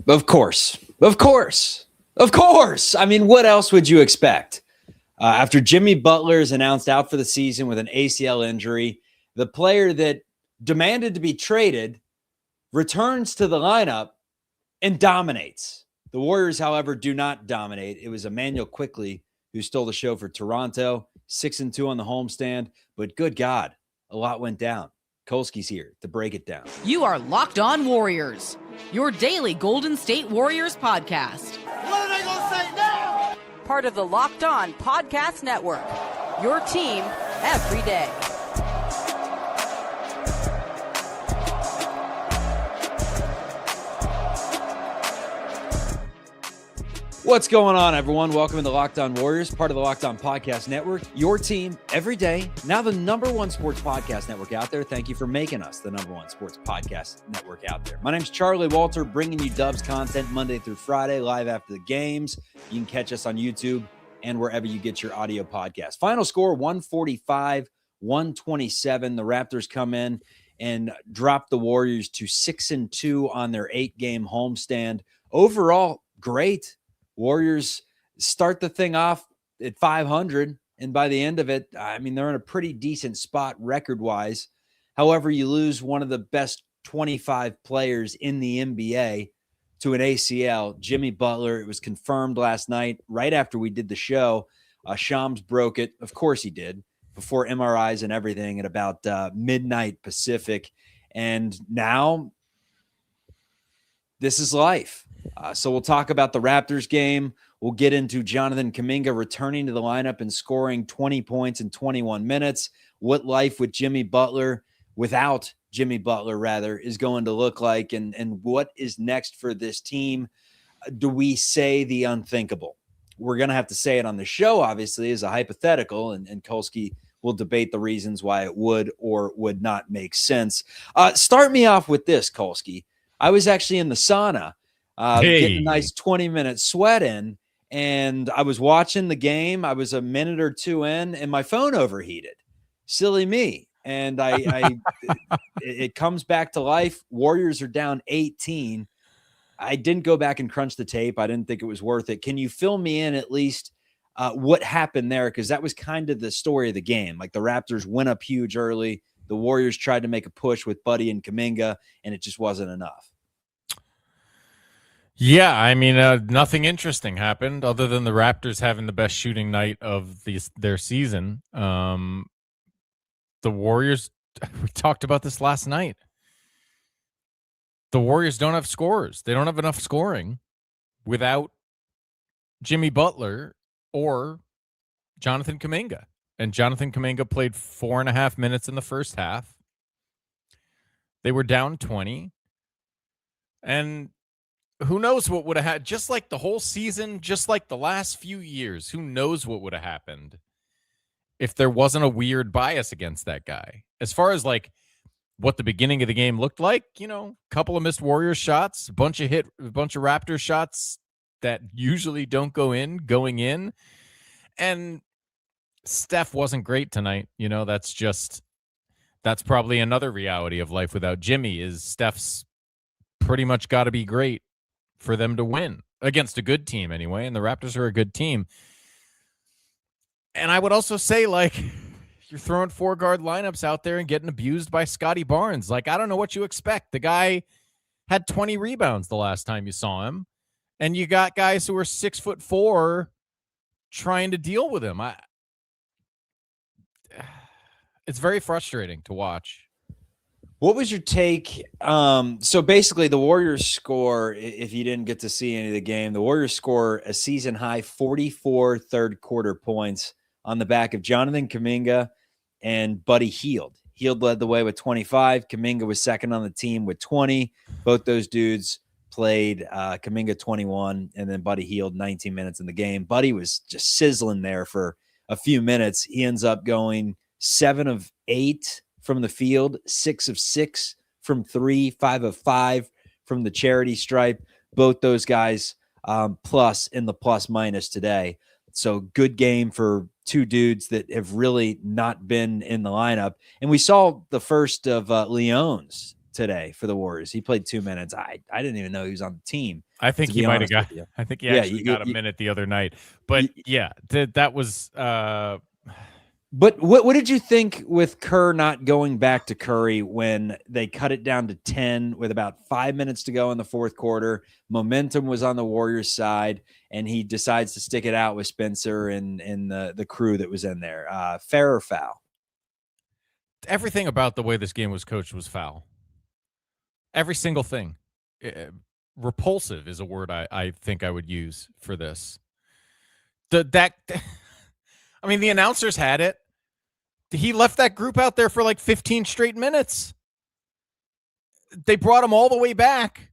Of course. I mean, what else would you expect? After Jimmy Butler is announced out for the season with an ACL injury, the player that demanded to be traded returns to the lineup and dominates. The Warriors, however, do not dominate. It was Immanuel Quickley who stole the show for Toronto, 6-2 on the homestand. But good God, a lot went down. Kolsky's here to break it down. You are Locked On Warriors, your daily Golden State Warriors podcast. What are they going to say now? Part of the Locked On Podcast Network, your team every day. What's going on, everyone? Welcome to the Locked On Warriors, part of the Locked On Podcast Network, your team every day. Now the number one sports podcast network out there. Thank you for making us the number one sports podcast network out there. My name's Charlie Walter, bringing you Dubs content Monday through Friday, live after the games. You can catch us on YouTube and wherever you get your audio podcast. Final score, 145-127. The Raptors come in and drop the Warriors to 6-2 on their 8-game homestand. Overall, great. Warriors start the thing off at 500, and by the end of it, I mean, they're in a pretty decent spot record-wise. However, you lose one of the best 25 players in the NBA to an ACL, Jimmy Butler. It was confirmed last night right after we did the show. Shams broke it. Of course he did, before MRIs and everything at about midnight Pacific. And now this is life. So we'll talk about the Raptors game. We'll get into Jonathan Kuminga returning to the lineup and scoring 20 points in 21 minutes. What life with Jimmy Butler, without Jimmy Butler, rather, is going to look like, and what is next for this team. Do we say the unthinkable? We're going to have to say it on the show, obviously, as a hypothetical, and Kolsky will debate the reasons why it would or would not make sense. Start me off with this, Kolsky. I was actually in the sauna. Getting a nice 20-minute sweat in, and I was watching the game. I was a minute or two in, and my phone overheated. Silly me. And it comes back to life. Warriors are down 18. I didn't go back and crunch the tape. I didn't think it was worth it. Can you fill me in at least what happened there? Because that was kind of the story of the game. Like, the Raptors went up huge early. The Warriors tried to make a push with Buddy and Kaminga, and it just wasn't enough. Yeah, I mean, nothing interesting happened other than the Raptors having the best shooting night of their season. The Warriors, we talked about this last night. The Warriors don't have scorers. They don't have enough scoring without Jimmy Butler or Jonathan Kuminga. And Jonathan Kuminga played 4.5 minutes in the first half. They were down 20. And who knows what would have happened? Just like the whole season, just like the last few years, who knows what would have happened if there wasn't a weird bias against that guy? As far as like what the beginning of the game looked like, a couple of missed Warriors shots, a bunch of Raptors shots that usually don't going in. And Steph wasn't great tonight. That's probably another reality of life without Jimmy, is Steph's pretty much got to be great for them to win against a good team anyway. And the Raptors are a good team. And I would also say, like, you're throwing 4-guard lineups out there and getting abused by Scotty Barnes. Like, I don't know what you expect. The guy had 20 rebounds the last time you saw him. And you got guys who are 6'4" trying to deal with him. It's very frustrating to watch. What was your take? So basically, the Warriors score, if you didn't get to see any of the game, the Warriors score a season-high 44 third-quarter points on the back of Jonathan Kuminga and Buddy Hield. Hield led the way with 25. Kaminga was second on the team with 20. Both those dudes played, Kaminga 21, and then Buddy Hield 19 minutes in the game. Buddy was just sizzling there for a few minutes. He ends up going 7 of 8 from the field, 6 of 6 from 3, 5 of 5 from the charity stripe. Both those guys plus in the plus minus today. So good game for two dudes that have really not been in the lineup. And we saw the first of Leon's today for the Warriors. He played 2 minutes. I didn't even know he was on the team. I think he might have got. I think he actually got a you, minute the other night. But that was. But what did you think with Kerr not going back to Curry when they cut it down to 10 with about 5 minutes to go in the fourth quarter? Momentum was on the Warriors' side, and he decides to stick it out with Spencer and the crew that was in there. Fair or foul? Everything about the way this game was coached was foul. Every single thing. Repulsive is a word I think I would use for this. I mean, the announcers had it. He left that group out there for like 15 straight minutes. They brought him all the way back.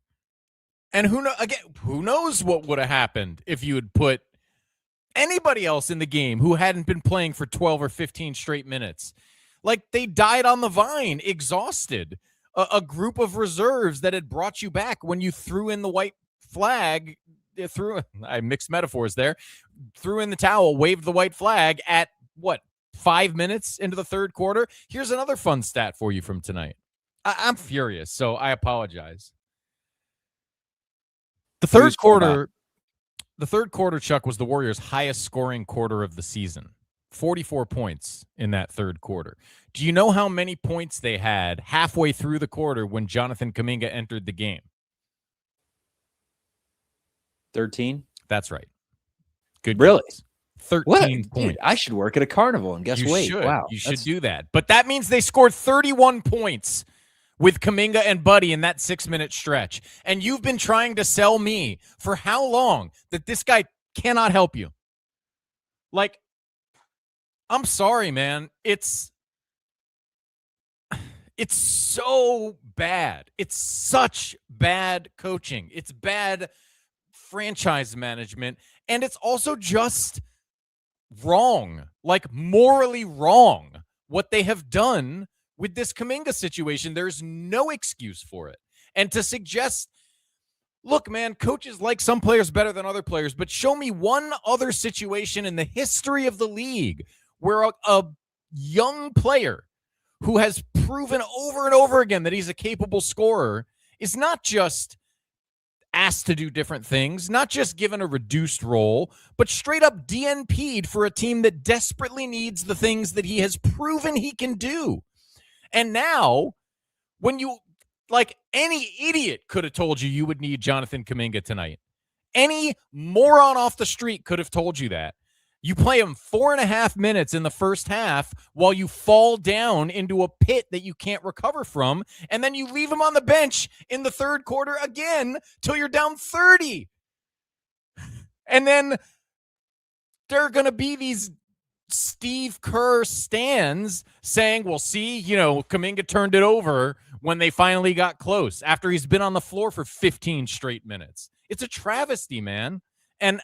And who knows what would have happened if you had put anybody else in the game who hadn't been playing for 12 or 15 straight minutes. Like, they died on the vine, exhausted. A group of reserves that had brought you back when you threw in the white flag. I mixed metaphors there. Threw in the towel, waved the white flag at 5 minutes into the third quarter. Here's another fun stat for you from tonight. I'm furious, so I apologize. The third quarter, Chuck, was the Warriors' highest scoring quarter of the season. 44 points in that third quarter. Do you know how many points they had halfway through the quarter when Jonathan Kuminga entered the game? 13? That's right. Good. Really? Guess. 13 points. Dude, I should work at a carnival and guess what? Wow. You should do that. But that means they scored 31 points with Kaminga and Buddy in that 6-minute stretch. And you've been trying to sell me for how long that this guy cannot help you? Like, I'm sorry, man. It's so bad. It's such bad coaching. It's bad franchise management. And it's also just wrong, like morally wrong, what they have done with this Kaminga situation. There's no excuse for it. And to suggest, look, man, coaches like some players better than other players, but show me one other situation in the history of the league where a young player who has proven over and over again that he's a capable scorer is not just asked to do different things, not just given a reduced role, but straight up DNP'd for a team that desperately needs the things that he has proven he can do. And now, when you, like, any idiot could have told you would need Jonathan Kuminga tonight. Any moron off the street could have told you that. You play him 4.5 minutes in the first half while you fall down into a pit that you can't recover from, and then you leave him on the bench in the third quarter again till you're down 30. And then there are going to be these Steve Kerr stands saying, well, see, Kaminga turned it over when they finally got close after he's been on the floor for 15 straight minutes. It's a travesty, man. And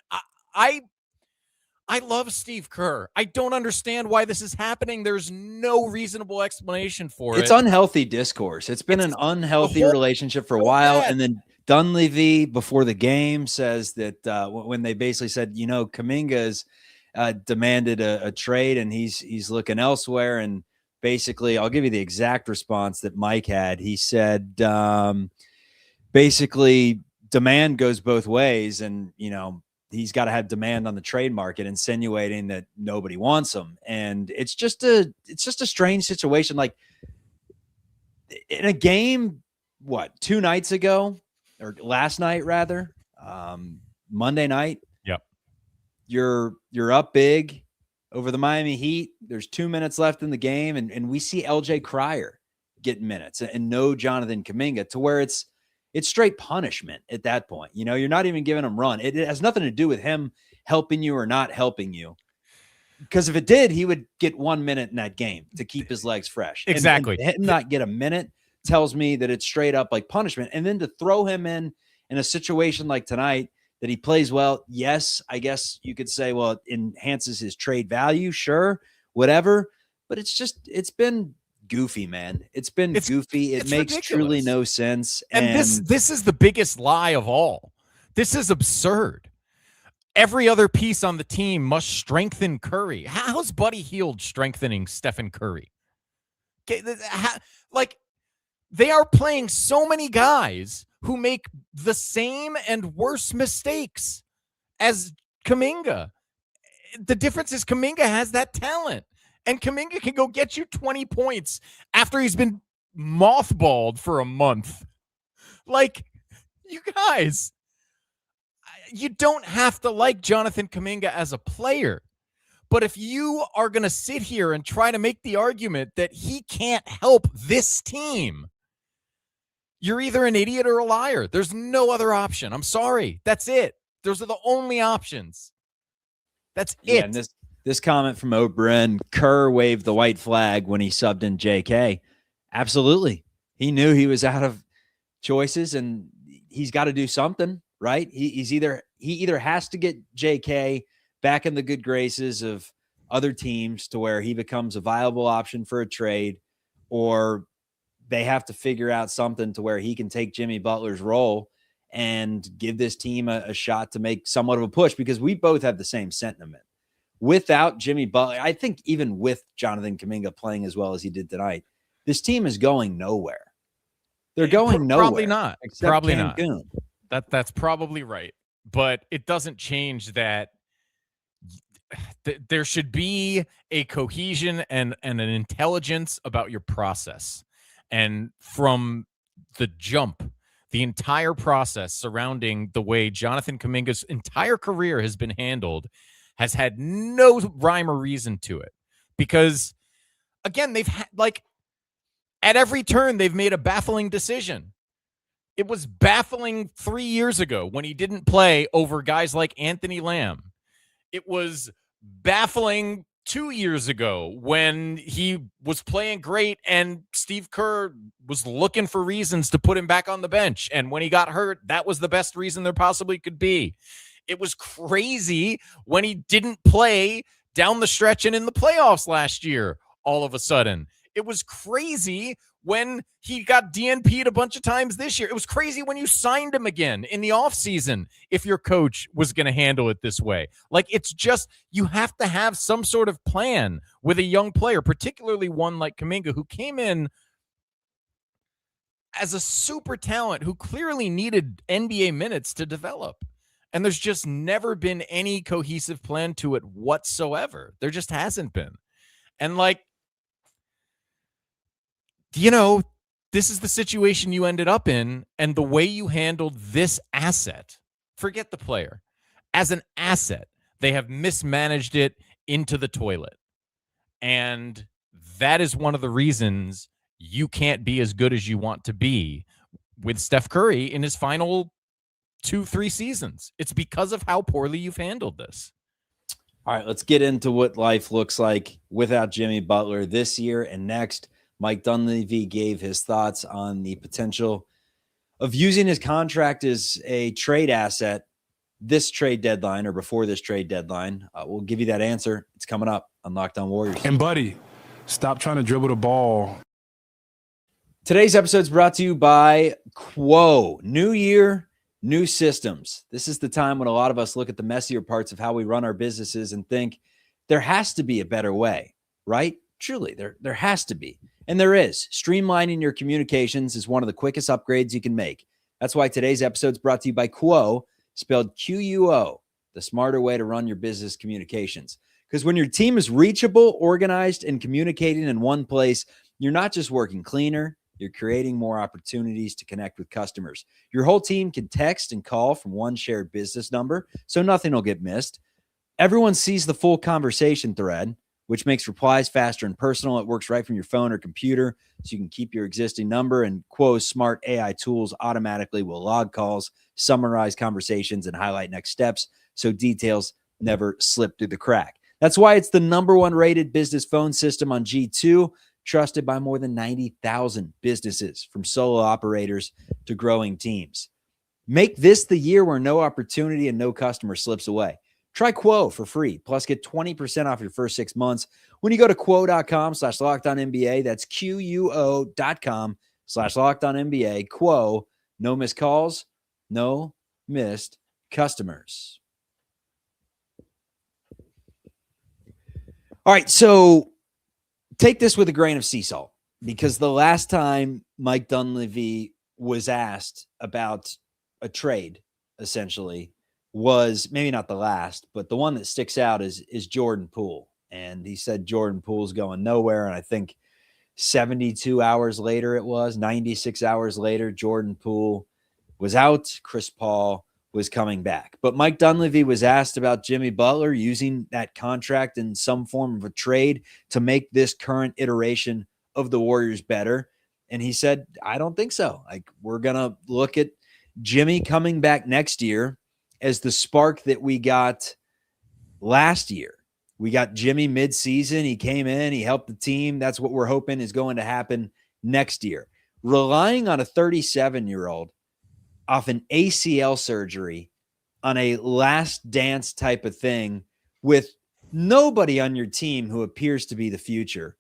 I love Steve Kerr. I don't understand why this is happening. There's no reasonable explanation for it. It's unhealthy discourse. It's been an unhealthy relationship for a while. And then Dunleavy before the game says that when they basically said, Kaminga's demanded a trade and he's looking elsewhere. And basically, I'll give you the exact response that Mike had. He said, basically, demand goes both ways. And, he's got to have demand on the trade market, insinuating that nobody wants him. And it's just a strange situation. Like, in a game, 2 nights ago, or last night rather, Monday night. Yep. You're up big over the Miami Heat. There's 2 minutes left in the game. And we see LJ Cryer getting minutes and no Jonathan Kuminga, to where it's straight punishment at that point. You're not even giving him run. It has nothing to do with him helping you or not helping you. Because if it did, he would get 1 minute in that game to keep his legs fresh. Exactly. And him not get a minute tells me that it's straight up like punishment. And then to throw him in a situation like tonight that he plays well, yes, I guess you could say, well, it enhances his trade value. Sure, whatever. But it's been goofy, man. It's goofy. It makes ridiculous. Truly no sense. And this is the biggest lie of all. This is absurd. Every other piece on the team must strengthen Curry. How's Buddy Hield strengthening Stephen Curry? Okay, They are playing so many guys who make the same and worse mistakes as Kaminga. The difference is Kaminga has that talent, and Kaminga can go get you 20 points after he's been mothballed for a month. Like, you guys, you don't have to like Jonathan Kuminga as a player. But if you are going to sit here and try to make the argument that he can't help this team, you're either an idiot or a liar. There's no other option. I'm sorry. That's it. Those are the only options. That's it. And this comment from O'Brien, Kerr waved the white flag when he subbed in JK. Absolutely. He knew he was out of choices and he's got to do something, right? He either has to get JK back in the good graces of other teams to where he becomes a viable option for a trade, or they have to figure out something to where he can take Jimmy Butler's role and give this team a shot to make somewhat of a push, because we both have the same sentiment. Without Jimmy Butler, I think even with Jonathan Kuminga playing as well as he did tonight, this team is going nowhere. They're going nowhere. Probably not. Probably Cancun. not. That's probably right. But it doesn't change that there should be a cohesion and an intelligence about your process. And from the jump, the entire process surrounding the way Jonathan Kuminga's entire career has been handled has had no rhyme or reason to it. Because, again, they've had, like, at every turn, they've made a baffling decision. It was baffling 3 years ago when he didn't play over guys like Anthony Lamb. It was baffling 2 years ago when he was playing great and Steve Kerr was looking for reasons to put him back on the bench. And when he got hurt, that was the best reason there possibly could be. It was crazy when he didn't play down the stretch and in the playoffs last year, all of a sudden. It was crazy when he got DNP'd a bunch of times this year. It was crazy when you signed him again in the offseason if your coach was going to handle it this way. Like, it's just, you have to have some sort of plan with a young player, particularly one like Kaminga, who came in as a super talent who clearly needed NBA minutes to develop. And there's just never been any cohesive plan to it whatsoever. There just hasn't been. And, like, you know, this is the situation you ended up in, and the way you handled this asset, forget the player. As an asset, they have mismanaged it into the toilet. And that is one of the reasons you can't be as good as you want to be with Steph Curry in his final 2-3 seasons. It's because of how poorly you've handled this. All right, let's get into what life looks like without Jimmy Butler this year and next. Mike Dunleavy gave his thoughts on the potential of using his contract as a trade asset this trade deadline or before this trade deadline. We'll give you that answer. It's coming up on Locked On Warriors. And, buddy, stop trying to dribble the ball. Today's episode is brought to you by Quo. New year, new systems. This is the time when a lot of us look at the messier parts of how we run our businesses and think there has to be a better way, right? Truly, there has to be. And there is. Streamlining your communications is one of the quickest upgrades you can make. That's why today's episode is brought to you by Quo, spelled Q-U-O, the smarter way to run your business communications. Because when your team is reachable, organized, and communicating in one place, you're not just working cleaner, you're creating more opportunities to connect with customers. Your whole team can text and call from one shared business number, so nothing will get missed. Everyone sees the full conversation thread, which makes replies faster and personal. It works right from your phone or computer, so you can keep your existing number, and Quo's smart AI tools automatically will log calls, summarize conversations, and highlight next steps, so details never slip through the crack. That's why it's the #1 rated business phone system on G2, trusted by more than 90,000 businesses, from solo operators to growing teams. Make this the year where no opportunity and no customer slips away. Try Quo for free, plus get 20% off your first 6 months when you go to quo.com/LockedOnNBA. That's QUO.com/LockedOnNBA. Quo, no missed calls, no missed customers. All right, so take this with a grain of sea salt. because the last time Mike Dunleavy was asked about a trade, essentially, was maybe not the last, but the one that sticks out is Jordan Poole. And he said Jordan Poole's going nowhere. And I think 72 hours later, 96 hours later, Jordan Poole was out. Chris Paul was coming back. But Mike Dunleavy was asked about Jimmy Butler using that contract in some form of a trade to make this current iteration of the Warriors better. And he said, I don't think so. Like, we're going to look at Jimmy coming back next year as the spark that we got last year. We got Jimmy midseason. He came in, he helped the team. That's what we're hoping is going to happen next year. Relying on a 37-year-old off an ACL surgery on a last dance type of thing with nobody on your team who appears to be the future,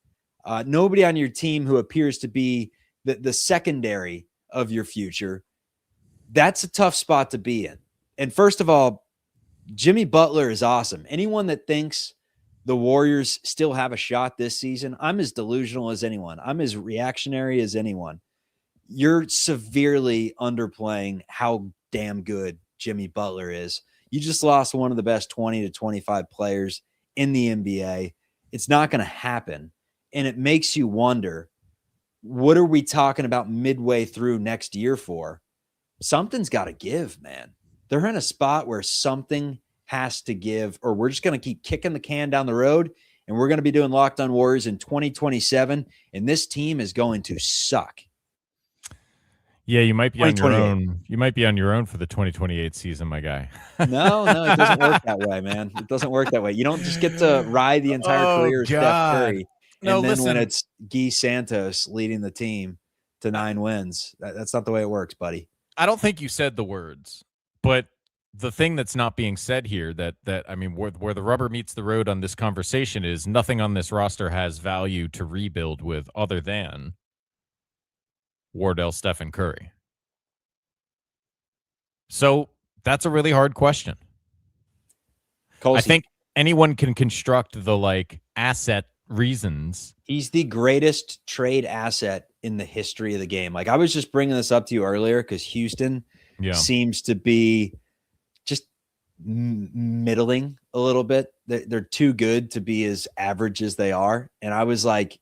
nobody on your team who appears to be the secondary of your future, that's a tough spot to be in. And first of all, Jimmy Butler is awesome. Anyone that thinks the Warriors still have a shot this season, I'm as delusional as anyone. I'm as reactionary as anyone. You're severely underplaying how damn good Jimmy Butler is. You just lost one of the best 20 to 25 players in the NBA. It's not going to happen. And it makes you wonder, what are we talking about midway through next year for? Something's got to give, man. They're in a spot where something has to give, or we're just going to keep kicking the can down the road, and we're going to be doing Locked On Warriors in 2027, and this team is going to suck. Yeah, you might be on your own. You might be on your own for the 2028 season, my guy. No, it doesn't work that way, man. It doesn't work that way. You don't just get to ride the entire career of Steph Curry, and then when it's Guy Santos leading the team to 9 wins, that's not the way it works, buddy. I don't think you said the words, but the thing that's not being said here, that I mean, where the rubber meets the road on this conversation, is nothing on this roster has value to rebuild with other than Wardell, Steph, and Curry. So that's a really hard question. Colsey, I think anyone can construct the asset reasons. He's the greatest trade asset in the history of the game. I was just bringing this up to you earlier because Houston seems to be just middling a little bit. They're too good to be as average as they are. And I was like,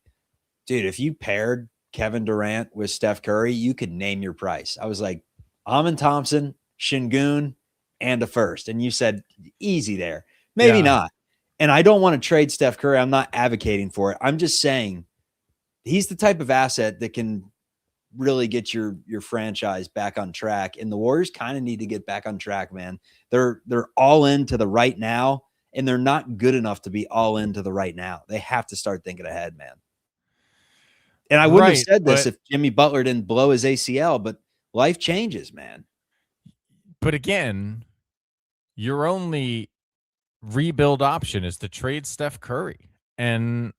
dude, if you paired Kevin Durant with Steph Curry, you could name your price. I was like, Amin Thompson, Şengün, and a first. And you said, easy there. Maybe not. And I don't want to trade Steph Curry. I'm not advocating for it. I'm just saying he's the type of asset that can really get your franchise back on track. And the Warriors kind of need to get back on track, man. They're all into the right now, and they're not good enough to be all into the right now. They have to start thinking ahead, man. And I wouldn't have said this if Jimmy Butler didn't blow his ACL, but life changes, man. But again, your only rebuild option is to trade Steph Curry. And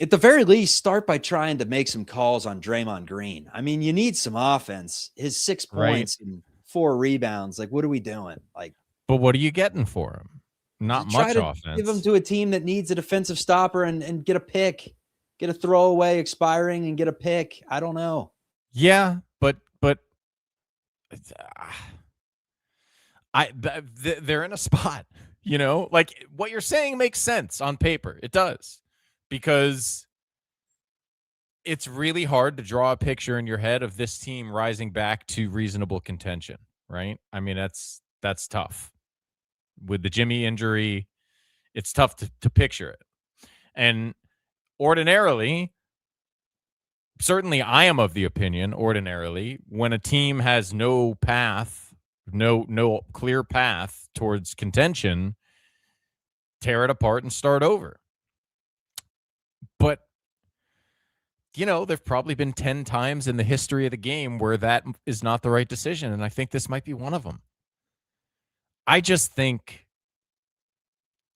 at the very least, start by trying to make some calls on Draymond Green. I mean, you need some offense. His 6 points and 4 rebounds. What are we doing? But what are you getting for him? Not much offense. Give him to a team that needs a defensive stopper and get a pick. Get a throwaway expiring and get a pick. I don't know. Yeah, but they're in a spot, what you're saying makes sense on paper. It does, because it's really hard to draw a picture in your head of this team rising back to reasonable contention, right? I mean, that's tough. With the Jimmy injury, it's tough to picture it. And ordinarily, certainly I am of the opinion, when a team has no path, no clear path towards contention, tear it apart and start over. But, there've probably been 10 times in the history of the game where that is not the right decision, and I think this might be one of them. I just think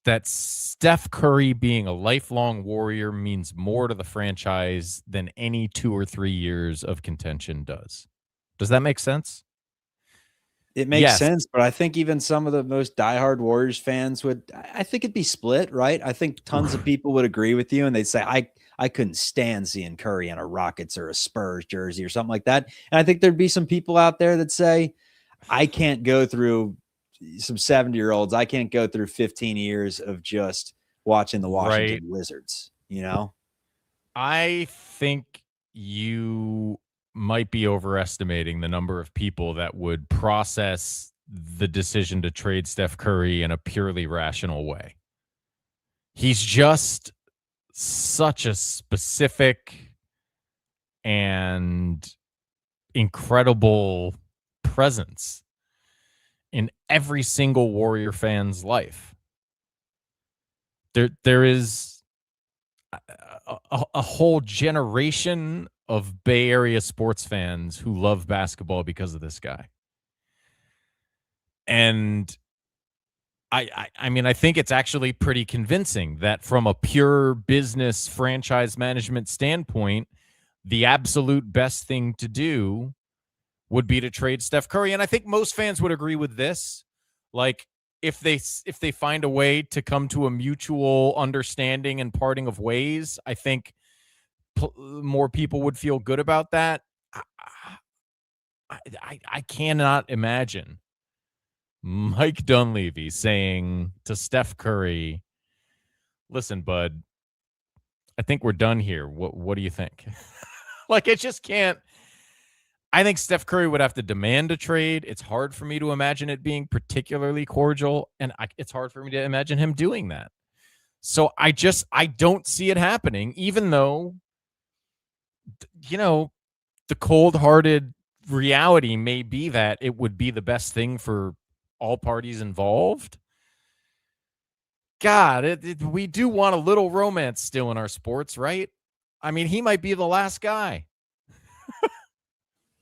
that Steph Curry being a lifelong Warrior means more to the franchise than any 2 or 3 years of contention does. Does that make sense? It makes sense, but I think even some of the most diehard Warriors fans I think it'd be split, right? I think tons of people would agree with you, and they'd say, I couldn't stand seeing Curry in a Rockets or a Spurs jersey or something like that. And I think there'd be some people out there that say, I can't go through some 70-year-olds. I can't go through 15 years of just watching the Washington Wizards, I think you might be overestimating the number of people that would process the decision to trade Steph Curry in a purely rational way. He's just such a specific and incredible presence in every single Warrior fan's life. There is a whole generation of Bay Area sports fans who love basketball because of this guy. And I mean, I think it's actually pretty convincing that from a pure business franchise management standpoint, the absolute best thing to do would be to trade Steph Curry. And I think most fans would agree with this. Like, if they find a way to come to a mutual understanding and parting of ways, I think more people would feel good about that. I cannot imagine Mike Dunleavy saying to Steph Curry, listen, bud, I think we're done here. What do you think? Like, it just can't. I think Steph Curry would have to demand a trade. It's hard for me to imagine it being particularly cordial, and it's hard for me to imagine him doing that. So I don't see it happening, even though, the cold-hearted reality may be that it would be the best thing for all parties involved. God, we do want a little romance still in our sports, right? I mean, he might be the last guy.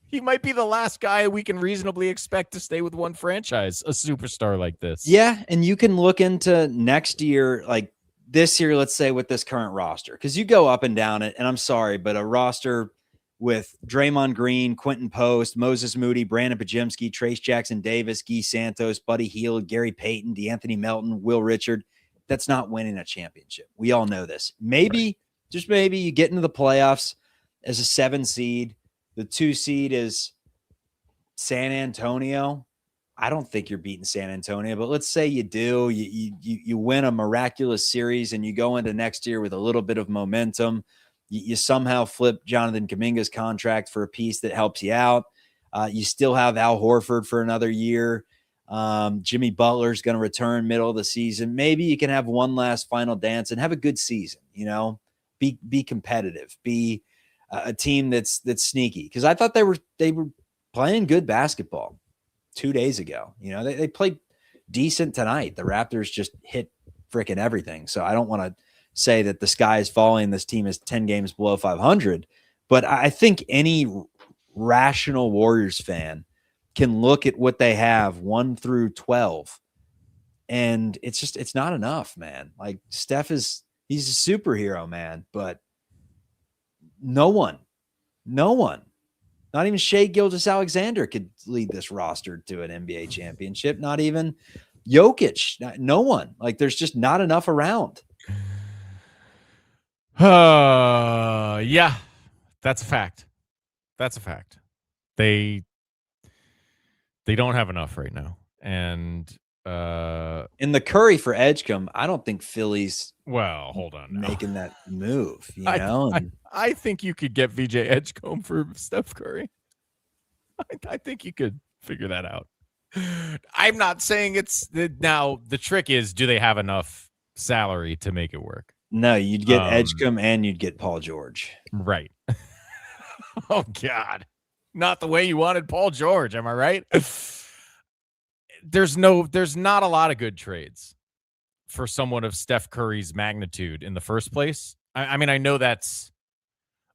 He might be the last guy we can reasonably expect to stay with one franchise, a superstar like this. Yeah, and you can look into next year, like this year, let's say, with this current roster, because you go up and down it, and I'm sorry, but a roster with Draymond Green, Quentin Post, Moses Moody, Brandon Pajemski, Trace Jackson Davis, Guy Santos, Buddy Hield, Gary Payton, DeAnthony Melton, Will Richard, that's not winning a championship. We all know this. Maybe, just maybe, you get into the playoffs as a 7 seed. The 2 seed is San Antonio. I don't think you're beating San Antonio, but let's say you do. You win a miraculous series and you go into next year with a little bit of momentum. You somehow flip Jonathan Kuminga's contract for a piece that helps you out. You still have Al Horford for another year. Jimmy Butler's going to return middle of the season. Maybe you can have one last final dance and have a good season, be competitive, be a team that's sneaky. Cause I thought they were playing good basketball 2 days ago. They played decent tonight. The Raptors just hit freaking everything. So I don't want to say that the sky is falling. This team is 10 games below 500, but I think any rational Warriors fan can look at what they have 1 through 12. And it's not enough, man. Like, he's a superhero, man, but no one, not even Shai Gilgeous-Alexander could lead this roster to an NBA championship. Not even Jokic. No one. Like, there's just not enough around. Yeah, that's a fact. That's a fact. They don't have enough right now. And in the Curry for Edgecombe, I don't think Philly's hold on now. making that move. I think you could get VJ Edgecombe for Steph Curry. I think you could figure that out. I'm not saying now the trick is, do they have enough salary to make it work? No, you'd get Edgecombe and you'd get Paul George. Right. Oh, God. Not the way you wanted Paul George. Am I right? There's not a lot of good trades for someone of Steph Curry's magnitude in the first place. I mean, I know that's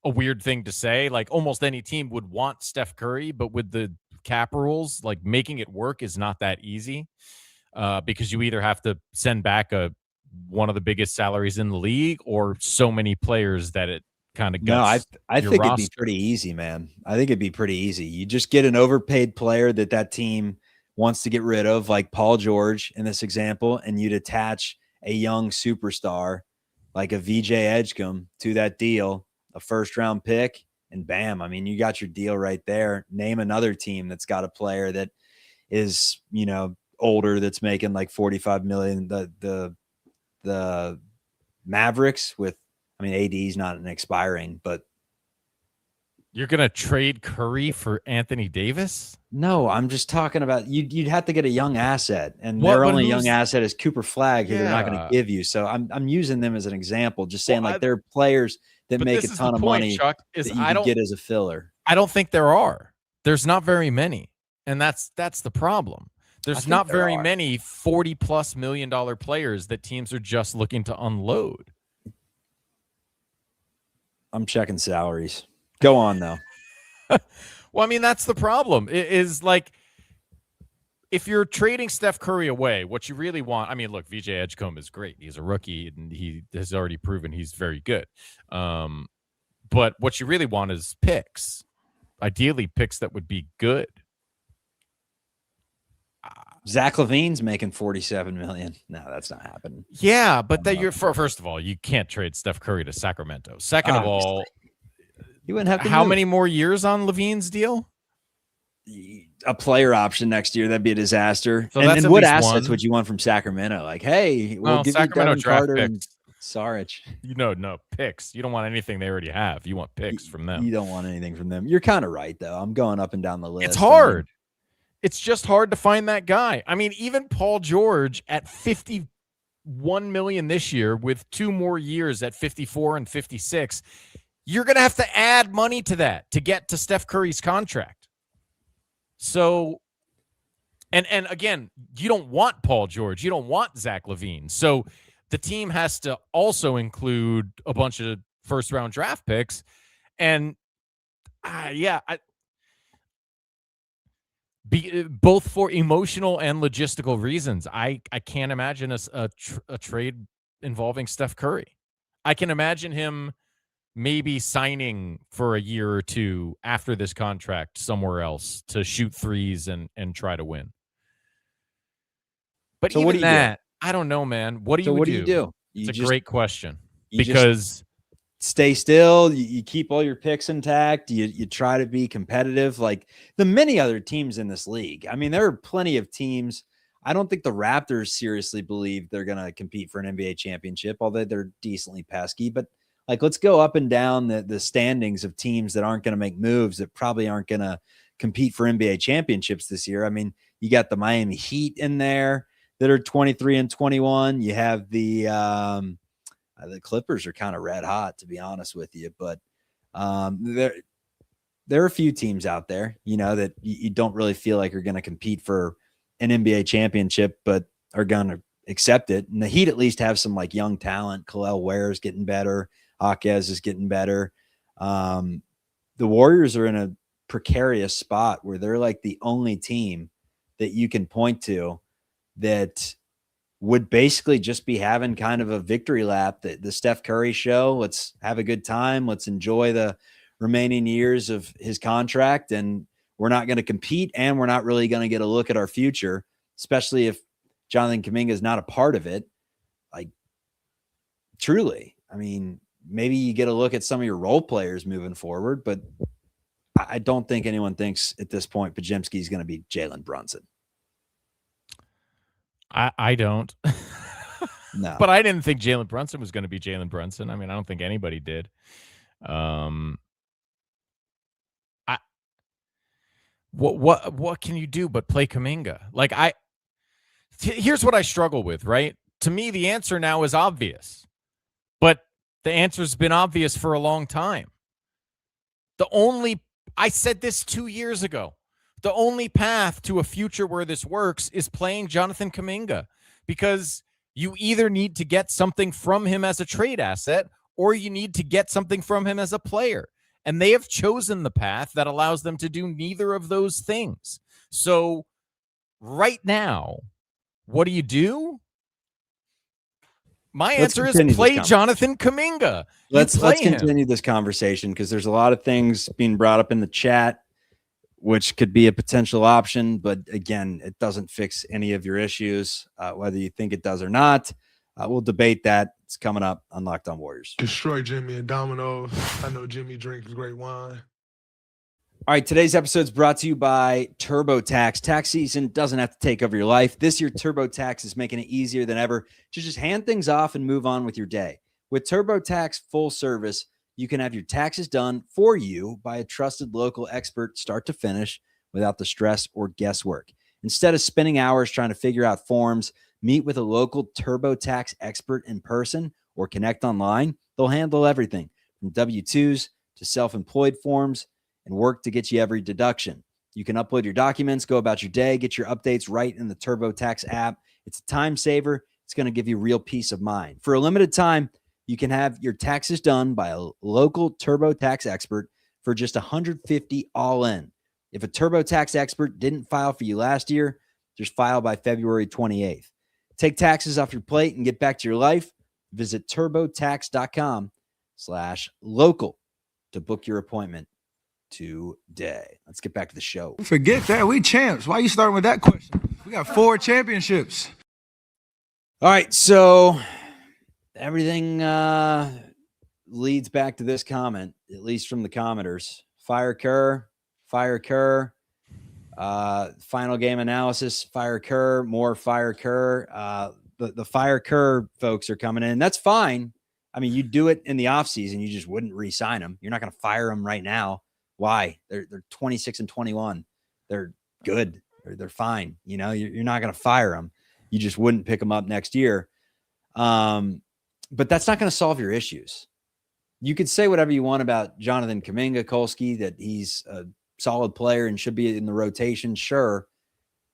a weird thing to say. Like, almost any team would want Steph Curry, but with the cap rules, like, making it work is not that easy because you either have to send back one of the biggest salaries in the league or so many players that it kind of guts. No, I think it'd be pretty easy, man. I think it'd be pretty easy. You just get an overpaid player that team wants to get rid of, like Paul George in this example, and you'd attach a young superstar like a VJ Edgecombe to that deal, a first-round pick, and bam, I mean, you got your deal right there. Name another team that's got a player that is, older, that's making like $45 million. The Mavericks with, AD's not an expiring, but you're going to trade Curry for Anthony Davis? no, I'm just talking about you'd have to get a young asset, and their only young asset is Cooper Flagg, who they're not going to give you. So I'm using them as an example, just saying they're players that make a ton of money, Chuck, is that you could get as a filler. I don't think there are. There's not very many, and that's the problem. There's not very many $40+ million players that teams are just looking to unload. I'm checking salaries. Go on, though. Well, I mean, that's the problem. It is like, if you're trading Steph Curry away, what you really want, look, VJ Edgecombe is great. He's a rookie, and he has already proven he's very good. But what you really want is picks. Ideally, picks that would be good. Zach LaVine's making $47 million. No, that's not happening. Yeah, but first of all, you can't trade Steph Curry to Sacramento. Second of all, you wouldn't have to. How many more years on LaVine's deal? A player option next year. That'd be a disaster. So and what assets would you want from Sacramento? Like, hey, we'll give Sacramento you Devin draft Carter picks. and Saric. No picks. You don't want anything they already have. You want picks from them. You don't want anything from them. You're kind of right, though. I'm going up and down the list. It's hard. It's just hard to find that guy. Even Paul George at $51 million this year, with 2 more years at 54 and 56, you're going to have to add money to that to get to Steph Curry's contract. So, and again, you don't want Paul George. You don't want Zach LaVine. So the team has to also include a bunch of first-round draft picks. And, both for emotional and logistical reasons, I can't imagine a trade involving Steph Curry. I can imagine him maybe signing for a year or two after this contract somewhere else to shoot threes and try to win. But so even that, I don't know, man. What do you do? It's a great question, because stay still. You keep all your picks intact. You try to be competitive like the many other teams in this league. There are plenty of teams. I don't think the Raptors seriously believe they're going to compete for an NBA championship, although they're decently pesky. But let's go up and down the standings of teams that aren't going to make moves, that probably aren't going to compete for NBA championships this year. You got the Miami Heat in there that are 23-21. You have the Clippers are kind of red hot, to be honest with you. But there are a few teams out there, that you don't really feel like are going to compete for an NBA championship, but are going to accept it. And the Heat at least have some young talent. Khalil Ware is getting better. Jaquez is getting better. The Warriors are in a precarious spot where they're the only team that you can point to that would basically just be having kind of a victory lap, the Steph Curry show. Let's have a good time. Let's enjoy the remaining years of his contract. And we're not going to compete, and we're not really going to get a look at our future, especially if Jonathan Kuminga is not a part of it. Truly, maybe you get a look at some of your role players moving forward, but I don't think anyone thinks at this point Podziemski is going to be Jalen Brunson. I don't. No. But I didn't think Jalen Brunson was going to be Jalen Brunson. I don't think anybody did. What can you do but play Kaminga? Here's what I struggle with, right? To me, the answer now is obvious, but the answer's been obvious for a long time. I said this 2 years ago. The only path to a future where this works is playing Jonathan Kuminga, because you either need to get something from him as a trade asset, or you need to get something from him as a player. And they have chosen the path that allows them to do neither of those things. So right now, what do you do? My answer is play Jonathan Kuminga. Let's continue this conversation, because there's a lot of things being brought up in the chat, which could be a potential option. But again, it doesn't fix any of your issues, whether you think it does or not. We'll debate that It's coming up on Locked On Warriors. Destroy Jimmy and Domino's. I know Jimmy drinks great wine. All right, today's episode is brought to you by TurboTax. Tax season doesn't have to take over your life. This year, TurboTax is making it easier than ever to just hand things off and move on with your day. With TurboTax full service, you can have your taxes done for you by a trusted local expert start to finish without the stress or guesswork. Instead of spending hours trying to figure out forms, meet with a local TurboTax expert in person or connect online. They'll handle everything from W-2s to self-employed forms and work to get you every deduction. You can upload your documents, go about your day, get your updates right in the TurboTax app. It's a time saver. It's going to give you real peace of mind. For a limited time, you can have your taxes done by a local TurboTax expert for just $150 all in. If a TurboTax expert didn't file for you last year, just file by February 28th. Take taxes off your plate and get back to your life. Visit turbotax.com/local to book your appointment today. Let's get back to the show. Forget that. We champs. Why are you starting with that question? We got 4 championships. All right, so everything leads back to this comment, at least from the commenters. Fire Kerr. Final game analysis, fire Kerr, more fire Kerr. The fire Kerr folks are coming in. That's fine. I mean, you do it in the offseason. You just wouldn't re-sign them. You're not going to fire them right now. Why? They're 26 and 21. They're good. They're fine. You know, you're not going to fire them. You just wouldn't pick them up next year. But that's not going to solve your issues. You could say whatever you want about Jonathan Kuminga, Kolsky, that he's a solid player and should be in the rotation. Sure.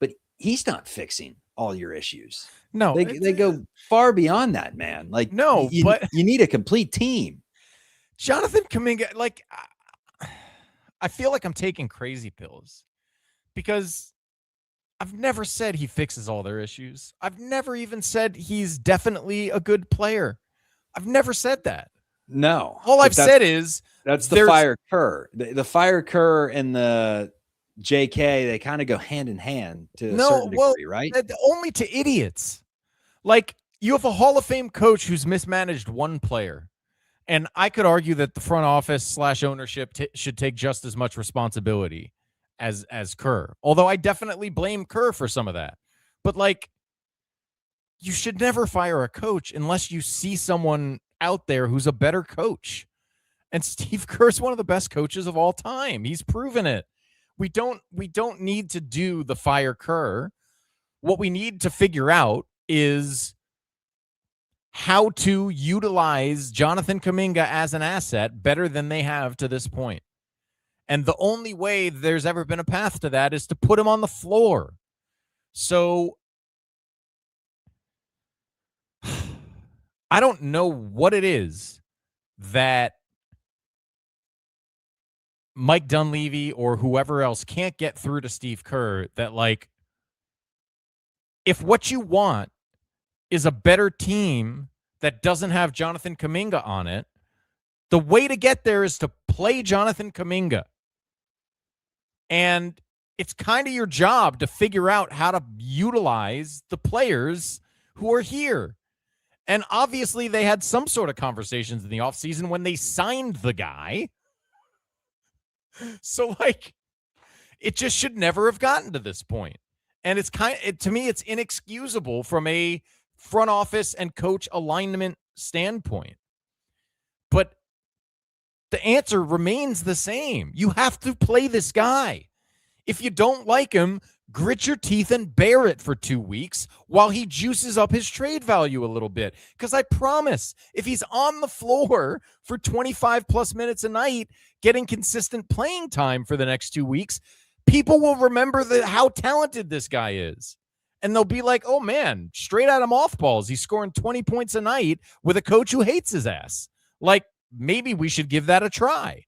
But he's not fixing all your issues. No, they go far beyond that, man. Like, no, but you need a complete team. Jonathan Kuminga, like, I feel like I'm taking crazy pills because I've never said he fixes all their issues. I've never even said he's definitely a good player. I've never said that. No. All I've said is that's the fire Kerr. The fire Kerr and the JK, they kind of go hand in hand to a certain degree, right? Only to idiots. Like, you have a Hall of Fame coach who's mismanaged one player. And I could argue that the front office / ownership should take just as much responsibility as Kerr. Although I definitely blame Kerr for some of that. But, like, you should never fire a coach unless you see someone out there who's a better coach. And Steve Kerr's one of the best coaches of all time. He's proven it. We don't need to do the fire Kerr. What we need to figure out is how to utilize Jonathan Kuminga as an asset better than they have to this point. And the only way there's ever been a path to that is to put him on the floor. So I don't know what it is that Mike Dunleavy or whoever else can't get through to Steve Kerr that, like, if what you want is a better team that doesn't have Jonathan Kuminga on it, the way to get there is to play Jonathan Kuminga. And it's kind of your job to figure out how to utilize the players who are here. And obviously they had some sort of conversations in the offseason when they signed the guy. So, like, it just should never have gotten to this point. And it's to me, it's inexcusable from a front office and coach alignment standpoint. But the answer remains the same. You have to play this guy. If you don't like him, grit your teeth and bear it for 2 weeks while he juices up his trade value a little bit. Because I promise, if he's on the floor for 25 plus minutes a night, getting consistent playing time for the next 2 weeks, people will remember how talented this guy is. And they'll be like, oh, man, straight out of mothballs. He's scoring 20 points a night with a coach who hates his ass. Like, maybe we should give that a try.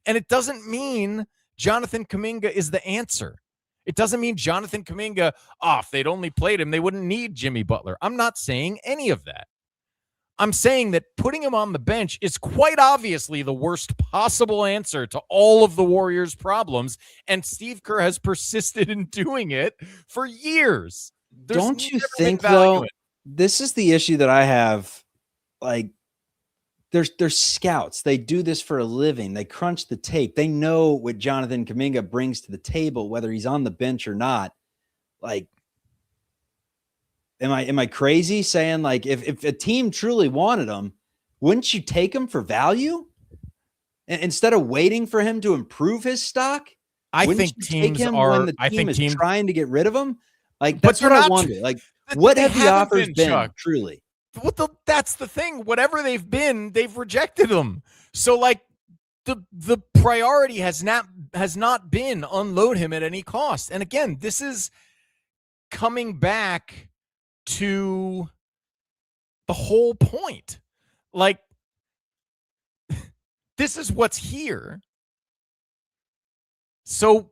And it doesn't mean Jonathan Kuminga is the answer. It doesn't mean Jonathan Kuminga, if they'd only played him, they wouldn't need Jimmy Butler. I'm not saying any of that. I'm saying that putting him on the bench is quite obviously the worst possible answer to all of the Warriors' problems, and Steve Kerr has persisted in doing it for years. Don't you think, though, this is the issue that I have like they're scouts. They do this for a living. They crunch the tape. They know what Jonathan Kuminga brings to the table, whether he's on the bench or not. Like, am I crazy saying like if a team truly wanted him, wouldn't you take him for value instead of waiting for him to improve his stock? I Wouldn't think you teams take him are. when the I team think is teams trying to get rid of him. Like But that's they're what I not- wonder. Like, They what have the haven't offers been? Chuck. Truly, That's the thing. Whatever they've been, they've rejected them. So like the priority has not been unload him at any cost. And again, this is coming back to the whole point. Like, this is what's here. So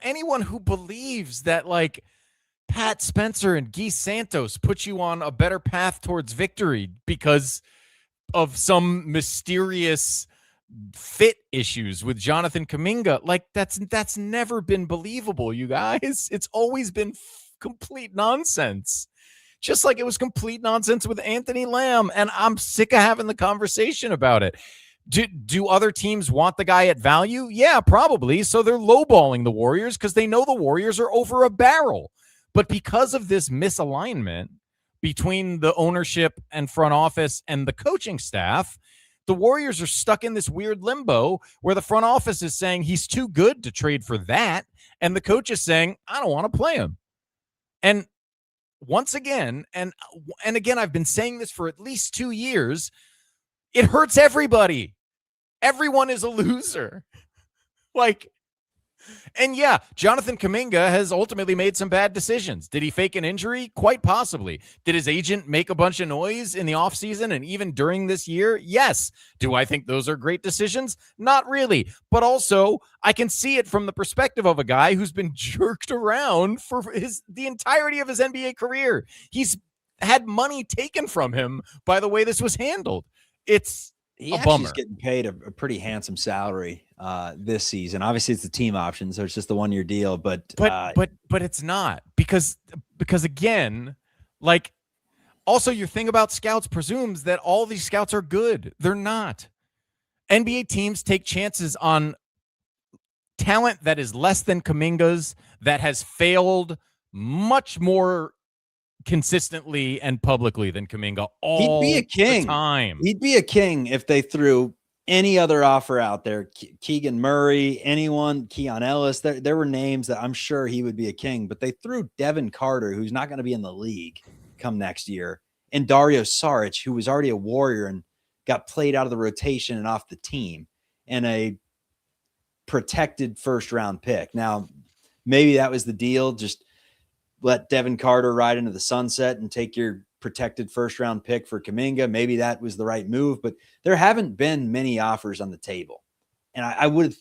anyone who believes that like Pat Spencer and Guy Santos put you on a better path towards victory because of some mysterious fit issues with Jonathan Kuminga, like that's never been believable, you guys. It's always been complete nonsense. Just like it was complete nonsense with Anthony Lamb, and I'm sick of having the conversation about it. Do other teams want the guy at value? Yeah, probably. So they're lowballing the Warriors because they know the Warriors are over a barrel. But because of this misalignment between the ownership and front office and the coaching staff, the Warriors are stuck in this weird limbo where the front office is saying he's too good to trade for that, and the coach is saying, I don't want to play him. And once again, and again, I've been saying this for at least 2 years, it hurts everybody. Everyone is a loser. Like, and yeah, Jonathan Kuminga has ultimately made some bad decisions. Did he fake an injury? Quite possibly. Did his agent make a bunch of noise in the offseason and even during this year? Yes. Do I think those are great decisions? Not really. But also, I can see it from the perspective of a guy who's been jerked around for the entirety of his NBA career. He's had money taken from him by the way this was handled. It's he a actually bummer. is getting paid a pretty handsome salary this season. Obviously, it's the team option, so it's just the 1-year deal. But it's not because again, like, also your thing about scouts presumes that all these scouts are good. They're not. NBA teams take chances on talent that is less than Kuminga's, that has failed much more consistently and publicly than Kaminga all he'd be a king. The time. He'd be a king if they threw any other offer out there. Keegan Murray, anyone, Keon Ellis. There were names that I'm sure he would be a king, but they threw Devin Carter, who's not going to be in the league come next year, and Dario Saric, who was already a Warrior and got played out of the rotation and off the team, and a protected first-round pick. Now, maybe that was the deal. Just let Devin Carter ride into the sunset and take your protected first-round pick for Kaminga. Maybe that was the right move, but there haven't been many offers on the table. And I would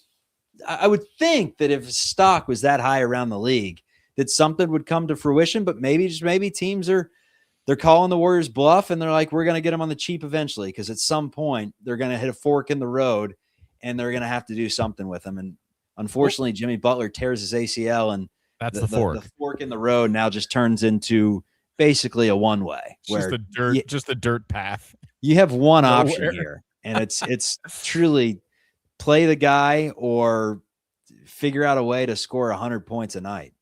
think that if stock was that high around the league, that something would come to fruition, but maybe teams they're calling the Warriors bluff and they're like, we're going to get them on the cheap eventually, because at some point they're going to hit a fork in the road and they're going to have to do something with them. And unfortunately, Jimmy Butler tears his ACL, and that's the fork. The fork in the road now just turns into basically a one-way. Where just the dirt path. You have one option here, and it's truly play the guy or figure out a way to score 100 points a night.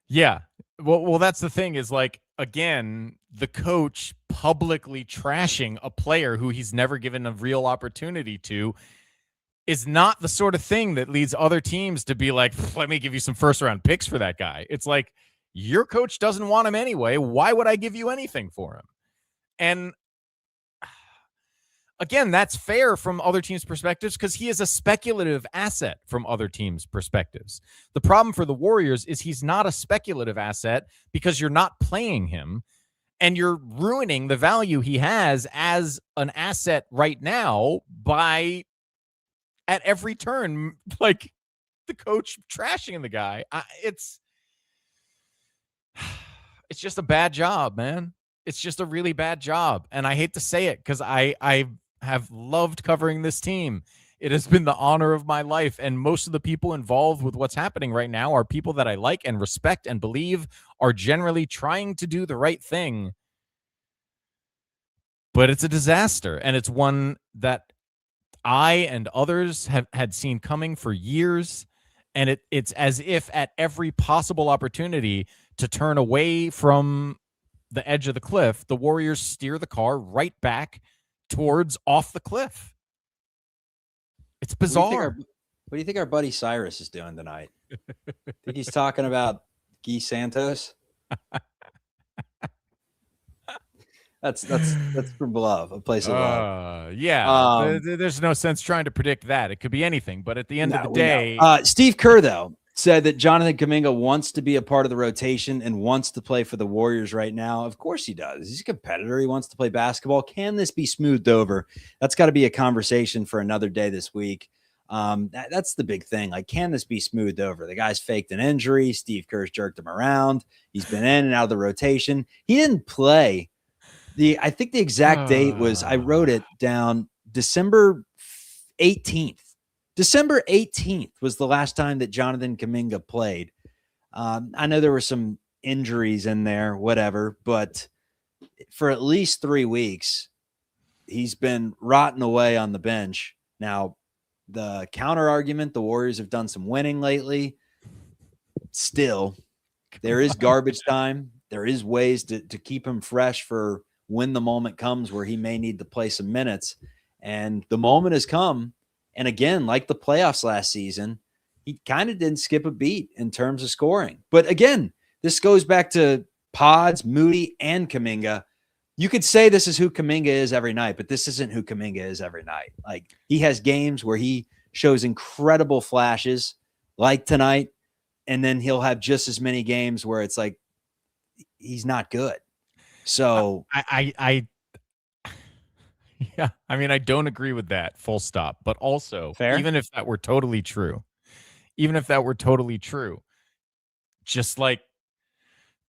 Yeah. Well, that's the thing is, like, again, the coach publicly trashing a player who he's never given a real opportunity to is not the sort of thing that leads other teams to be like, let me give you some first-round picks for that guy. It's like, your coach doesn't want him anyway. Why would I give you anything for him? And again, that's fair from other teams' perspectives because he is a speculative asset from other teams' perspectives. The problem for the Warriors is he's not a speculative asset because you're not playing him and you're ruining the value he has as an asset right now by at every turn, like the coach trashing the guy. It's just a bad job, man. It's just a really bad job. And I hate to say it because I have loved covering this team. It has been the honor of my life. And most of the people involved with what's happening right now are people that I like and respect and believe are generally trying to do the right thing. But it's a disaster. And it's one that I and others had seen coming for years. And it's as if at every possible opportunity to turn away from the edge of the cliff, the Warriors steer the car right back towards off the cliff. It's bizarre. What do you think our buddy Cyrus is doing tonight? Think he's talking about Guy Santos? That's from Love, a place of love. Yeah. There's no sense trying to predict that. It could be anything, but at the end of the day, Steve Kerr though said that Jonathan Kuminga wants to be a part of the rotation and wants to play for the Warriors right now. Of course he does. He's a competitor. He wants to play basketball. Can this be smoothed over? That's got to be a conversation for another day this week. That's the big thing. Like, can this be smoothed over? The guy's faked an injury. Steve Kerr's jerked him around. He's been in and out of the rotation. He didn't play. I think the exact date was, I wrote it down, December 18th. December 18th was the last time that Jonathan Kuminga played. I know there were some injuries in there, whatever, but for at least 3 weeks, he's been rotting away on the bench. Now, the counter argument, the Warriors have done some winning lately. Still, there is garbage time. There is ways to keep him fresh for when the moment comes where he may need to play some minutes. And the moment has come. And again, like the playoffs last season, he kind of didn't skip a beat in terms of scoring. But again, this goes back to Pods, Moody, and Kaminga. You could say this is who Kaminga is every night, but this isn't who Kaminga is every night. Like, he has games where he shows incredible flashes like tonight, and then he'll have just as many games where it's like he's not good. So yeah, I mean, I don't agree with that, full stop. But also, fair? even if that were totally true, just like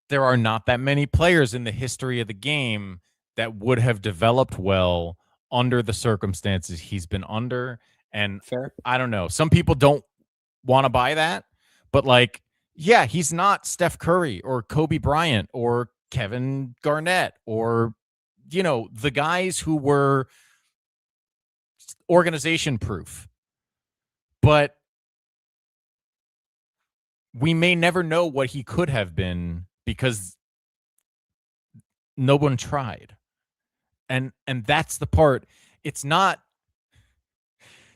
there are not that many players in the history of the game that would have developed well under the circumstances he's been under. And fair. I don't know. Some people don't want to buy that, but like, yeah, he's not Steph Curry or Kobe Bryant or Kevin Garnett or, you know, the guys who were organization proof. But we may never know what he could have been because no one tried. And that's the part.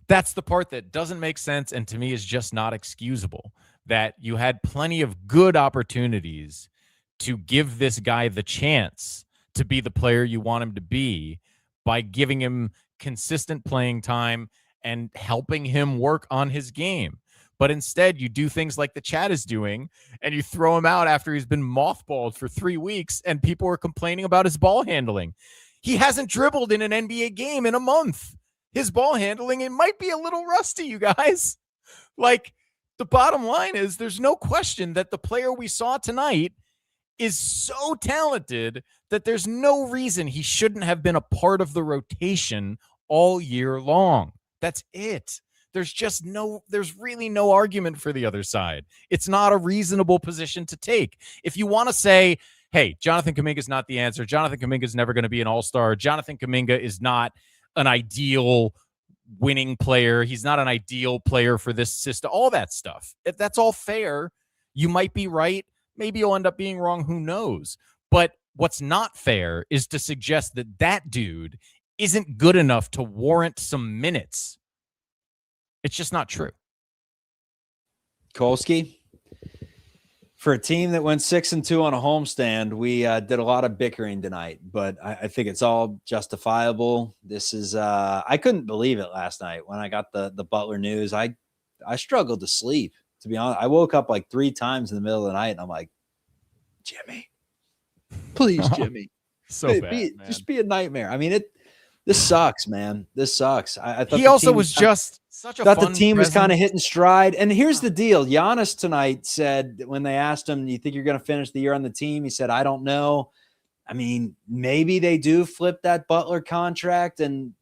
That's the part that doesn't make sense and to me is just not excusable. That you had plenty of good opportunities to give this guy the chance to be the player you want him to be by giving him consistent playing time and helping him work on his game. But instead, you do things like the chat is doing, and you throw him out after he's been mothballed for 3 weeks, and people are complaining about his ball handling. He hasn't dribbled in an NBA game in a month. His ball handling, it might be a little rusty, you guys. Like, the bottom line is there's no question that the player we saw tonight is so talented that there's no reason he shouldn't have been a part of the rotation all year long. That's it. There's really no argument for the other side. It's not a reasonable position to take. If you want to say, hey, Jonathan Kuminga is not the answer. Jonathan Kuminga is never going to be an all-star. Jonathan Kuminga is not an ideal winning player. He's not an ideal player for this system. All that stuff. If that's all fair, you might be right. Maybe you'll end up being wrong. Who knows? But what's not fair is to suggest that that dude isn't good enough to warrant some minutes. It's just not true. Kolsky, for a team that went 6-2 on a homestand, we did a lot of bickering tonight, but I think it's all justifiable. This is I couldn't believe it last night when I got the Butler news. I struggled to sleep, to be honest. I woke up like 3 times in the middle of the night, and I'm like, Jimmy, please, Jimmy. Just be a nightmare. I mean, this sucks, man. This sucks. I thought he also was just such a thought fun the team was presence. kind of hitting stride. And here's the deal. Giannis tonight said, when they asked him, do you think you're going to finish the year on the team? He said, I don't know. I mean, maybe they do flip that Butler contract and,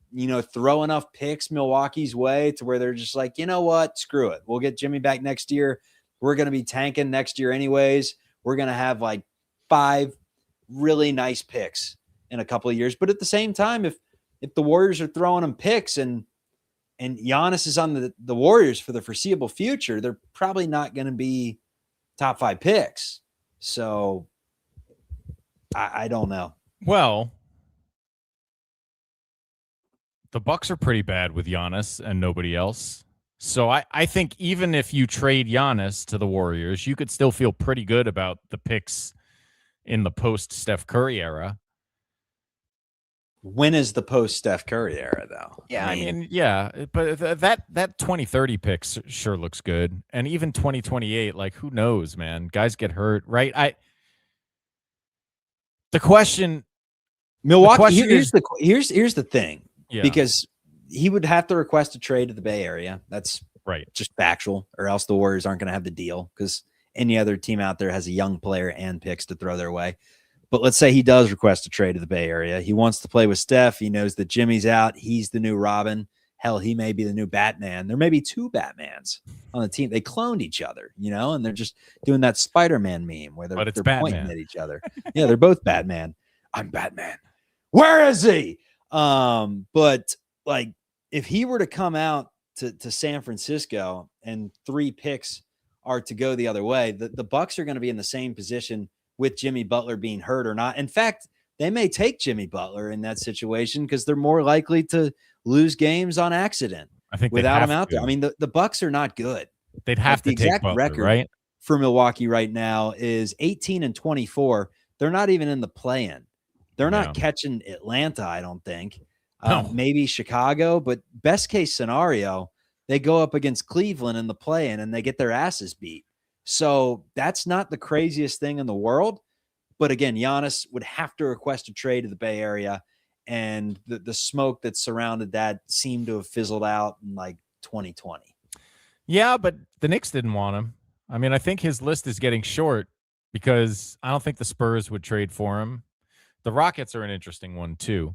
throw enough picks Milwaukee's way to where they're just like, you know what, screw it. We'll get Jimmy back next year. We're going to be tanking next year anyways. We're going to have like 5 really nice picks in a couple of years. But at the same time, if the Warriors are throwing them picks and Giannis is on the Warriors for the foreseeable future, they're probably not going to be top 5 picks. So I don't know. Well, the Bucks are pretty bad with Giannis and nobody else. So I think even if you trade Giannis to the Warriors, you could still feel pretty good about the picks in the post-Steph Curry era. When is the post-Steph Curry era, though? Yeah, I mean, yeah, but that 2030 pick sure looks good. And even 2028, like, who knows, man? Guys get hurt, right? The question... Milwaukee, here's the thing. Yeah. Because he would have to request a trade to the Bay Area. That's right. Just factual, or else the Warriors aren't going to have the deal because any other team out there has a young player and picks to throw their way. But let's say he does request a trade to the Bay Area. He wants to play with Steph. He knows that Jimmy's out. He's the new Robin. Hell, he may be the new Batman. There may be 2 Batmans on the team. They cloned each other, and they're just doing that Spider-Man meme where they're pointing at each other. Yeah, they're both Batman. I'm Batman. Where is he? But like if he were to come out to San Francisco and 3 picks are to go the other way, the Bucks are going to be in the same position with Jimmy Butler being hurt or not. In fact, they may take Jimmy Butler in that situation because they're more likely to lose games on accident. I think without him out there. I mean, the Bucks are not good. They'd have to take Butler, record right? For Milwaukee right now is 18-24. They're not even in the play-in. They're not catching Atlanta, I don't think. No. Maybe Chicago, but best case scenario, they go up against Cleveland in the play-in and they get their asses beat. So that's not the craziest thing in the world. But again, Giannis would have to request a trade to the Bay Area, and the smoke that surrounded that seemed to have fizzled out in like 2020. Yeah, but the Knicks didn't want him. I mean, I think his list is getting short because I don't think the Spurs would trade for him. The Rockets are an interesting one too.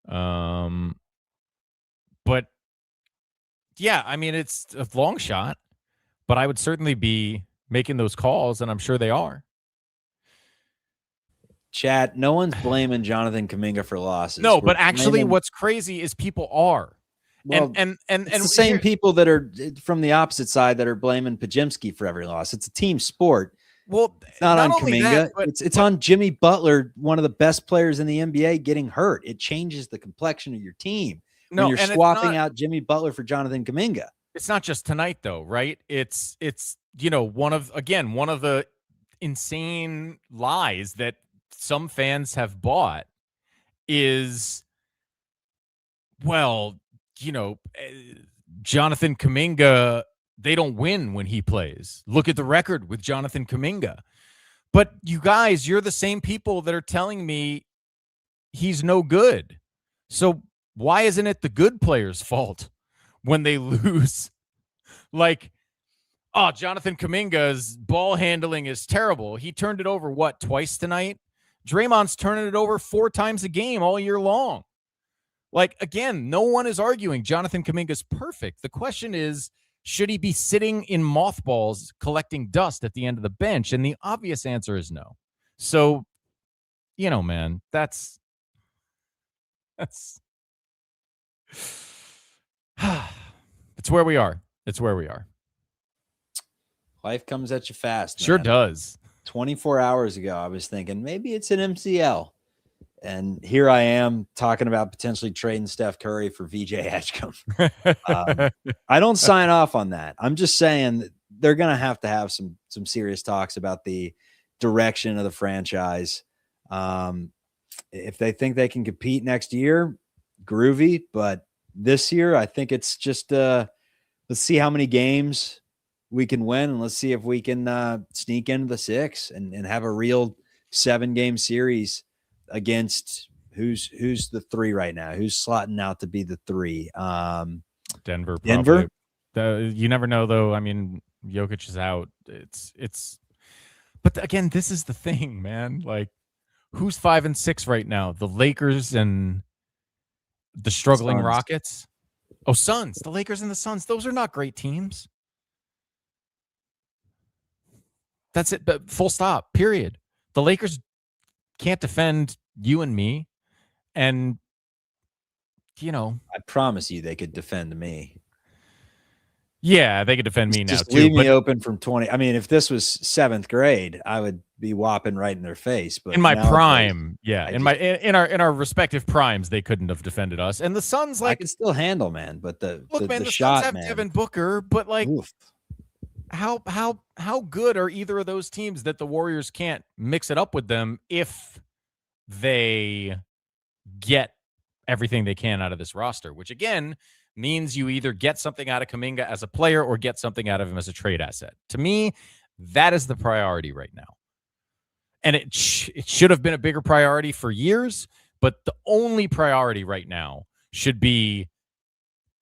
But yeah, I mean, it's a long shot, but I would certainly be making those calls, and I'm sure they are. Chat, no one's blaming Jonathan Kuminga for losses. No, but actually what's crazy is people are. Well, and the same people that are from the opposite side that are blaming Pajimski for every loss. It's a team sport. Well, it's not on Kaminga. It's on Jimmy Butler, one of the best players in the NBA, getting hurt. It changes the complexion of your team when you're swapping out Jimmy Butler for Jonathan Kuminga. It's not just tonight, though, right? It's one of the insane lies that some fans have bought is, well, Jonathan Kuminga, they don't win when he plays. Look at the record with Jonathan Kuminga. But you guys, you're the same people that are telling me he's no good. So why isn't it the good players' fault when they lose? Like, oh, Jonathan Kuminga's ball handling is terrible. He turned it over, twice tonight? Draymond's turning it over 4 times a game all year long. Like, again, no one is arguing Jonathan Kuminga's perfect. The question is, should he be sitting in mothballs collecting dust at the end of the bench? And the obvious answer is no. So, man, that's it's where we are. It's where we are. Life comes at you fast, man. Sure does. 24 hours ago, I was thinking maybe it's an MCL. And here I am talking about potentially trading Steph Curry for VJ Edgecombe. I don't sign off on that. I'm just saying that they're going to have some serious talks about the direction of the franchise. If they think they can compete next year, groovy. But this year, I think it's just let's see how many games we can win, and let's see if we can sneak into the 6 and have a real 7-game series against who's the 3 right now? Who's slotting out to be the 3? Denver. Denver. You never know, though. I mean, Jokic is out. But again, this is the thing, man. Like, who's 5 and 6 right now? The Lakers and The struggling Suns. Rockets. Oh, Suns. The Lakers and the Suns. Those are not great teams. That's it. But full stop. Period. The Lakers can't defend you and me. And, I promise you they could defend me. Yeah, they could defend me now, Just too. leave But me open from 20. I mean, if this was 7th grade, I would be whopping right in their face. But in my nowadays, prime, in our respective primes, they couldn't have defended us. And the Suns, I can still handle, man. But the shot, Suns have man. Devin Booker, but Oof. how good are either of those teams that the Warriors can't mix it up with them if they get everything they can out of this roster, which again means you either get something out of Kaminga as a player or get something out of him as a trade asset. To me, that is the priority right now. And it should have been a bigger priority for years, but the only priority right now should be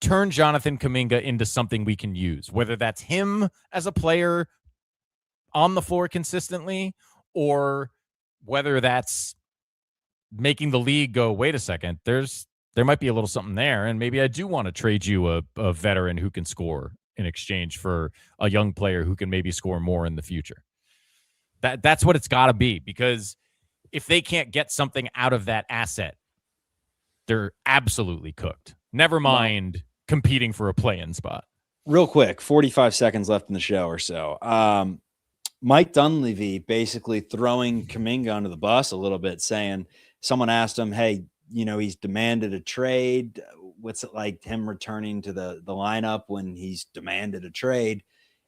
turn Jonathan Kuminga into something we can use, whether that's him as a player on the floor consistently or whether that's making the league go, wait a second, there might be a little something there, and maybe I do want to trade you a veteran who can score in exchange for a young player who can maybe score more in the future. That's what it's got to be, because if they can't get something out of that asset, they're absolutely cooked. Never mind competing for a play-in spot. Real quick, 45 seconds left in the show or so. Mike Dunleavy basically throwing Kaminga under the bus a little bit, saying someone asked him, hey, he's demanded a trade. What's it like him returning to the lineup when he's demanded a trade?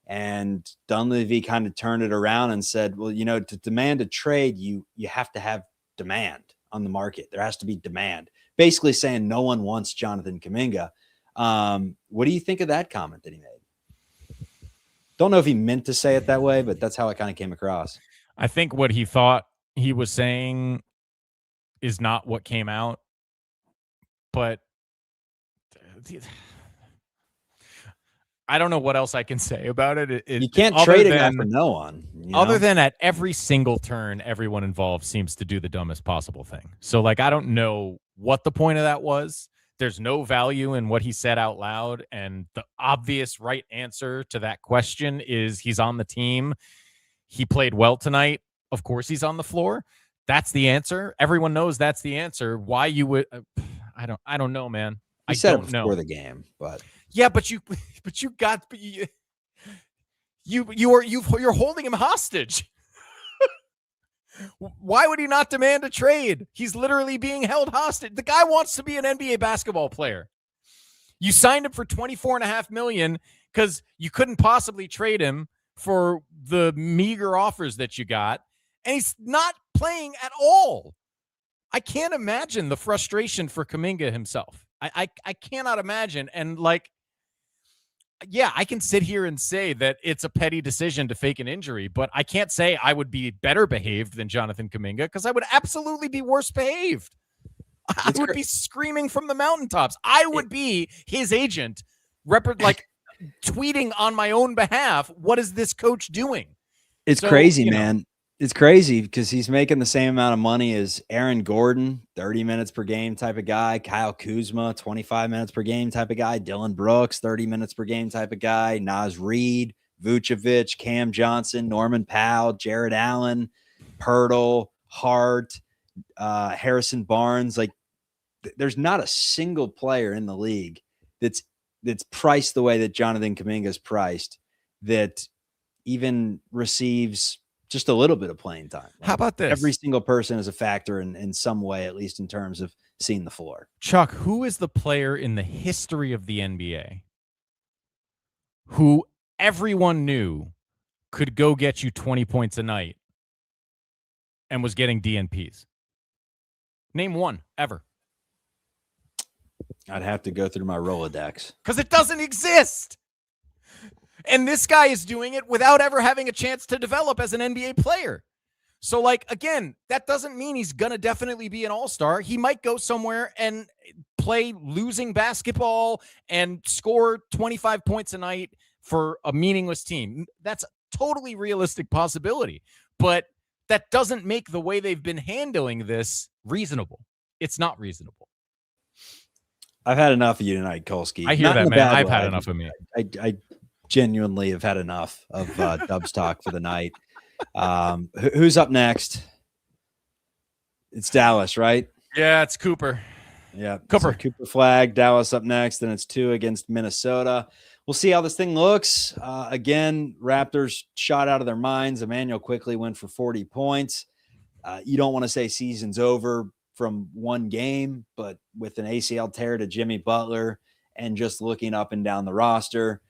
And Dunleavy kind of turned it around and said, well, to demand a trade, you have to have demand on the market. There has to be demand. Basically saying no one wants Jonathan Kuminga. What do you think of that comment that he made? Don't know if he meant to say it that way, but that's how it kind of came across. I think what he thought he was saying is not what came out, but I don't know what else I can say about it. You can't trade a guy for no one. Other than at every single turn, everyone involved seems to do the dumbest possible thing. So, I don't know what the point of that was. There's no value in what he said out loud. And the obvious right answer to that question is he's on the team. He played well tonight. Of course, he's on the floor. That's the answer. Everyone knows that's the answer. Why you would, I don't know, man. I said it before the game, but yeah, you're holding him hostage. Why would he not demand a trade? He's literally being held hostage. The guy wants to be an NBA basketball player. You signed him for $24.5 million because you couldn't possibly trade him for the meager offers that you got, and he's not playing at all. I can't imagine the frustration for Kaminga himself. I cannot imagine. And yeah, I can sit here and say that it's a petty decision to fake an injury, but I can't say I would be better behaved than Jonathan Kuminga because I would absolutely be worse behaved. I would be screaming from the mountaintops. I would be his agent, tweeting on my own behalf, what is this coach doing? It's crazy, man. It's crazy because he's making the same amount of money as Aaron Gordon, 30 minutes per game type of guy, Kyle Kuzma, 25 minutes per game type of guy, Dylan Brooks, 30 minutes per game type of guy, Naz Reid, Vucevic, Cam Johnson, Norman Powell, Jared Allen, Pirtle, Hart, Harrison Barnes. There's not a single player in the league that's priced the way that Jonathan Kuminga is priced that even receives just a little bit of playing time. How about this? Every single person is a factor in some way, at least in terms of seeing the floor. Chuck, who is the player in the history of the NBA who everyone knew could go get you 20 points a night and was getting DNPs? Name one ever. I'd have to go through my Rolodex. Because it doesn't exist. And this guy is doing it without ever having a chance to develop as an NBA player. So, again, that doesn't mean he's going to definitely be an all-star. He might go somewhere and play losing basketball and score 25 points a night for a meaningless team. That's a totally realistic possibility. But that doesn't make the way they've been handling this reasonable. It's not reasonable. I've had enough of you tonight, Kolsky. I hear Not in that, a man. bad I've way. had enough of me. I genuinely have had enough of Dubs talk for the night. Who's up next? It's Dallas, right? Yeah, it's Cooper. Yeah. Cooper. So Cooper flag, Dallas up next. Then it's 2 against Minnesota. We'll see how this thing looks. Again, Raptors shot out of their minds. Immanuel Quickley went for 40 points. You don't want to say season's over from one game, but with an ACL tear to Jimmy Butler and just looking up and down the roster,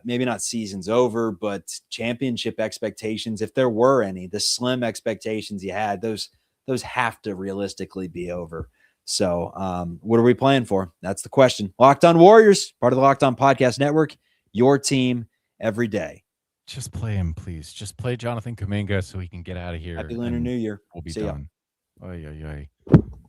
maybe not season's over, but championship expectations, if there were any, the slim expectations you had, those have to realistically be over. So what are we playing for? That's the question. Locked On Warriors, part of the Locked On Podcast Network, your team every day. Just play him, please. Just play Jonathan Kuminga so he can get out of here. Happy Lunar New Year. We'll be See ya. done. Oy, oy, oy.